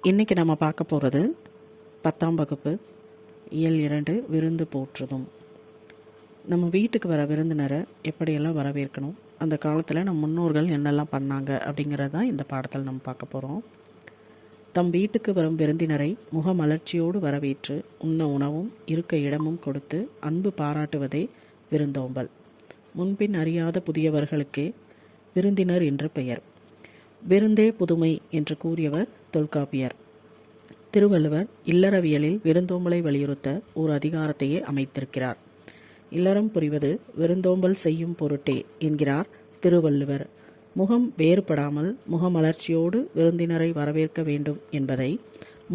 இன்றைக்கி நம்ம பார்க்க போகிறது 10ஆம் வகுப்பு இயல் 2 விருந்து போற்றுதும். நம்ம வீட்டுக்கு வர விருந்தினரை எப்படியெல்லாம் வரவேற்கணும், அந்த காலத்தில் நம்ம முன்னோர்கள் என்னெல்லாம் பண்ணாங்க அப்படிங்கிறது தான் இந்த பாடத்தில் நம்ம பார்க்க போகிறோம். தம் வீட்டுக்கு வரும் விருந்தினரை முகமலர்ச்சியோடு வரவேற்று உண்ண உணவும் இருக்க இடமும் கொடுத்து அன்பு பாராட்டுவதே விருந்தோம்பல். முன்பின் அறியாத புதியவர்களுக்கே விருந்தினர் என்று பெயர். விருந்தே புதுமை என்று கூறியவர் தொல்காப்பியர். திருவள்ளுவர் இல்லறவியலில் விருந்தோம்பலை வலியுறுத்த ஒரு அதிகாரத்தையே அமைத்திருக்கிறார். இல்லறம் புரிவது விருந்தோம்பல் செய்யும் பொருட்டே என்கிறார் திருவள்ளுவர். முகம் வேறுபடாமல் முகமலர்ச்சியோடு விருந்தினரை வரவேற்க வேண்டும் என்பதை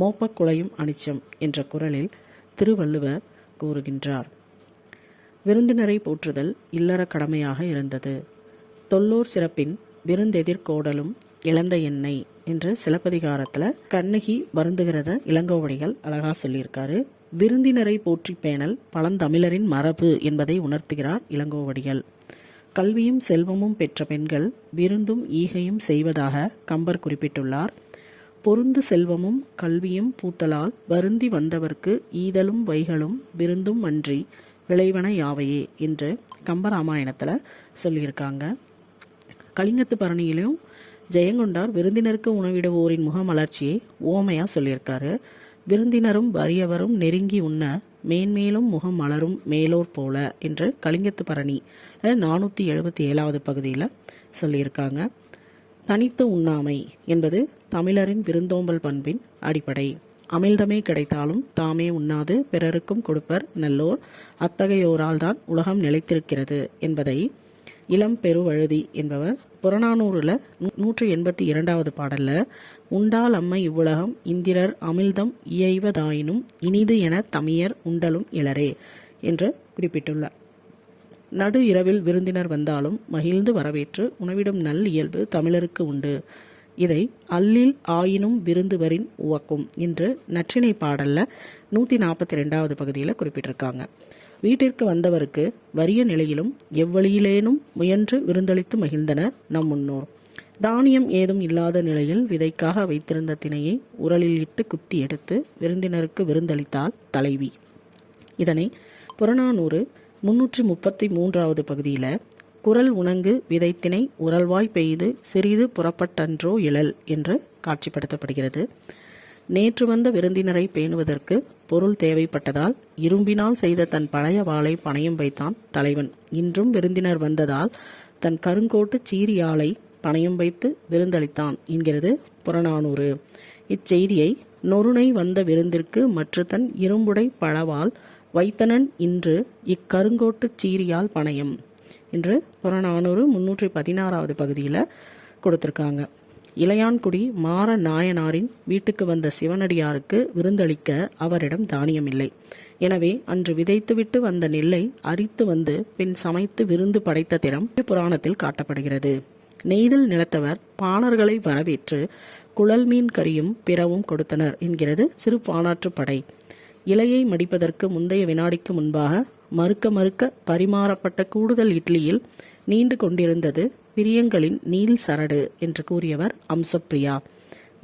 மோப்பக் குலையும் அனிச்சம் என்ற குரலில் திருவள்ளுவர் கூறுகின்றார். விருந்தினரை போற்றுதல் இல்லற கடமையாக இருந்தது. தொல்லோர் சிறப்பின் விருந்தெதிர்கோடலும் இழந்த எண்ணெய் என்று சிலப்பதிகாரத்தில் கண்ணகி வருந்துகிறத இளங்கோவடிகள் அழகா சொல்லியிருக்காரு. விருந்தினரை போற்றி பேணல் பழந்தமிழரின் மரபு என்பதை உணர்த்துகிறார் இளங்கோவடிகள். கல்வியும் செல்வமும் பெற்ற பெண்கள் விருந்தும் ஈகையும் செய்வதாக கம்பர் குறிப்பிட்டுள்ளார். பொருந்து செல்வமும் கல்வியும் பூத்தலால் வருந்தி வந்தவர்க்கு ஈதலும் வைகளும் விருந்தும் அன்றி விளைவன யாவையே என்று கம்பராமாயணத்தில் சொல்லியிருக்காங்க. கலிங்கத்து பரணியிலும் ஜெயங்கொண்டார் விருந்தினருக்கு உணவிடுவோரின் முகமலர்ச்சியை ஓமையா சொல்லியிருக்காரு. விருந்தினரும் வறியவரும் நெருங்கி உண்ண மேன்மேலும் முகம் மலரும் மேலோர் போல என்று கலிங்கத்து பரணி 477வது பகுதியில் சொல்லியிருக்காங்க. தனித்து உண்ணாமை என்பது தமிழரின் விருந்தோம்பல் பண்பின் அடிப்படை. அமிழ்தமே கிடைத்தாலும் தாமே உண்ணாது பிறருக்கும் கொடுப்பர் நல்லோர், அத்தகையோரால் தான் உலகம் நிலைத்திருக்கிறது என்பதை இளம் பெருவழுதி என்பவர் புறநானூறுல 182வது பாடல்ல உண்டால் அம்மை இவ்வுலகம் இந்திரர் அமிழ்தம் இயைவதாயினும் இனிது என தமியர் உண்டலும் இளரே என்று குறிப்பிட்டுள்ளார். நடு இரவில் விருந்தினர் வந்தாலும் மகிழ்ந்து வரவேற்று உணவிடும் நல் இயல்பு தமிழருக்கு உண்டு. இதை அல்லில் ஆயினும் விருந்துவரின் உவக்கும் என்று நற்றிணை பாடல்ல 142வது பகுதியில் குறிப்பிட்டிருக்காங்க. வீட்டிற்கு வந்தவருக்கு வறிய நிலையிலும் எவ்வழியிலேனும் முயன்று விருந்தளித்து மகிழ்ந்தனர் நம் முன்னோர். தானியம் ஏதும் இல்லாத நிலையில் விதைக்காக வைத்திருந்த திணையை உரலில் இட்டு குத்தி எடுத்து விருந்தினருக்கு விருந்தளித்தாள் தலைவி. இதனை புறநானூறு 333வது பகுதியில் குரல் உணங்கு விதைத்தினை உரல்வாய் பெய்து சிறிது புறப்பட்டன்றோ இழல் என்று காட்சிப்படுத்தப்படுகிறது. நேற்று வந்த விருந்தினரை பேணுவதற்கு பொருள் தேவைப்பட்டதால் இரும்பினால் செய்த தன் பழைய வாளை பணயம் வைத்தான் தலைவன். இன்றும் விருந்தினர் வந்ததால் தன் கருங்கோட்டு சீரியாளை பணயம் வைத்து விருந்தளித்தான் என்கிறது புறநானூறு. இச்செய்தியை நொருணை வந்த விருந்திற்கு மற்ற தன் இரும்புடை பழவால் வைத்தனன் இன்று இக்கருங்கோட்டு சீரியால் பணயம் என்று புறநானூறு 316வது பகுதியில் கொடுத்திருக்காங்க. இளையான்குடி மாற நாயனாரின் வீட்டுக்கு வந்த சிவனடியாருக்கு விருந்தளிக்க அவரிடம் தானியம் இல்லை. எனவே அன்று விதைத்துவிட்டு வந்த நெல்லை அரித்து வந்து பின் சமைத்து விருந்து படைத்த திறம் புராணத்தில் காட்டப்படுகிறது. நெய்தல் நிலத்தவர் பாணர்களை வரவேற்று குழல் மீன் கறியும் பிறவும் கொடுத்தனர் என்கிறது சிறு பாணாற்று படை. இலையை மடிப்பதற்கு முந்தைய வினாடிக்கு முன்பாக மறுக்க பரிமாறப்பட்ட கூடுதல் இட்லியில் நீண்டு கொண்டிருந்தது பிரியங்களின் நீல் சரடு என்று கூறியவர் அம்சப்பிரியா.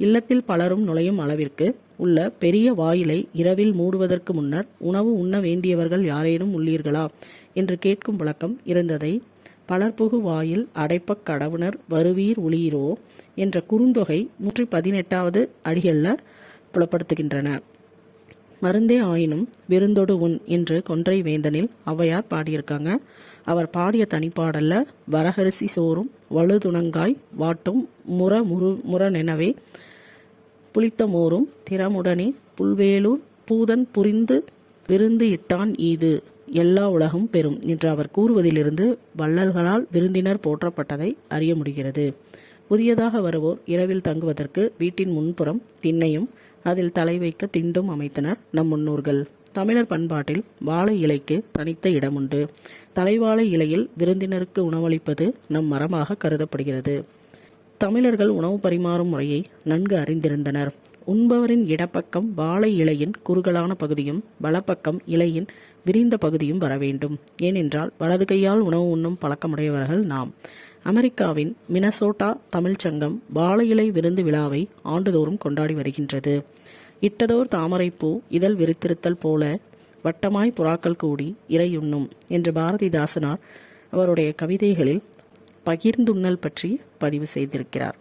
இல்லத்தில் பலரும் நுழையும் அளவிற்கு உள்ள பெரிய வாயிலை இரவில் மூடுவதற்கு முன்னர் உணவு உண்ண வேண்டியவர்கள் யாரேனும் உள்ளீர்களா என்று கேட்கும் வழக்கம் இருந்ததை பலர்புகு வாயில் அடைப்பக் கடவுணர் வருவீர் உளீரோ என்ற குறுந்தொகை 118வது அடிகளில் புலப்படுத்துகின்றன. மருந்தே ஆயினும் விருந்தொடு உண் என்று கொன்றை வேந்தனில் ஔவையார் பாடியிருக்காங்க. அவர் பாடிய தனிப்பாடல்ல வரகரிசி சோறும் வலுதுணங்காய் வாட்டும் முரனெனவே புளித்த மோரும் திறமுடனே புல்வேலூர் பூதன் புரிந்து விருந்து இட்டான் ஈது எல்லா உலகம் பெறும் என்று அவர் கூறுவதிலிருந்து வள்ளல்களால் விருந்தினர் போற்றப்பட்டதை அறிய முடிகிறது. புதியதாக வருவோர் இரவில் தங்குவதற்கு வீட்டின் முன்புறம் திண்ணையும் அதில் தலை வைக்க திண்டும் அமைத்தனர் நம் முன்னோர்கள். தமிழர் பண்பாட்டில் வாழை இலைக்கு தனித்த இடமுண்டு. தலைவாழை இலையில் விருந்தினருக்கு உணவளிப்பது நம் மரமாக கருதப்படுகிறது. தமிழர்கள் உணவு பரிமாறும் முறையை நன்கு அறிந்திருந்தனர். உண்பவரின் இடப்பக்கம் வாழை இலையின் குறுகலான பகுதியும் வலப்பக்கம் இலையின் விரிந்த பகுதியும் வர வேண்டும். ஏனென்றால் வலது கையால் உணவு உண்ணும் பழக்கமுடையவர்கள் நாம். அமெரிக்காவின் மினசோட்டா தமிழ்ச்சங்கம் வாழை இலை விருந்து விழாவை ஆண்டுதோறும் கொண்டாடி வருகின்றது. இட்டதோர் தாமரைப்பூ இதழ் விரித்திருத்தல் போல வட்டமாய் புறாக்கள் கூடி இறையுண்ணும் என்று பாரதிதாசனார் அவருடைய கவிதைகளில் பகிர்ந்துண்ணல் பற்றி பதிவு செய்திருக்கிறார்.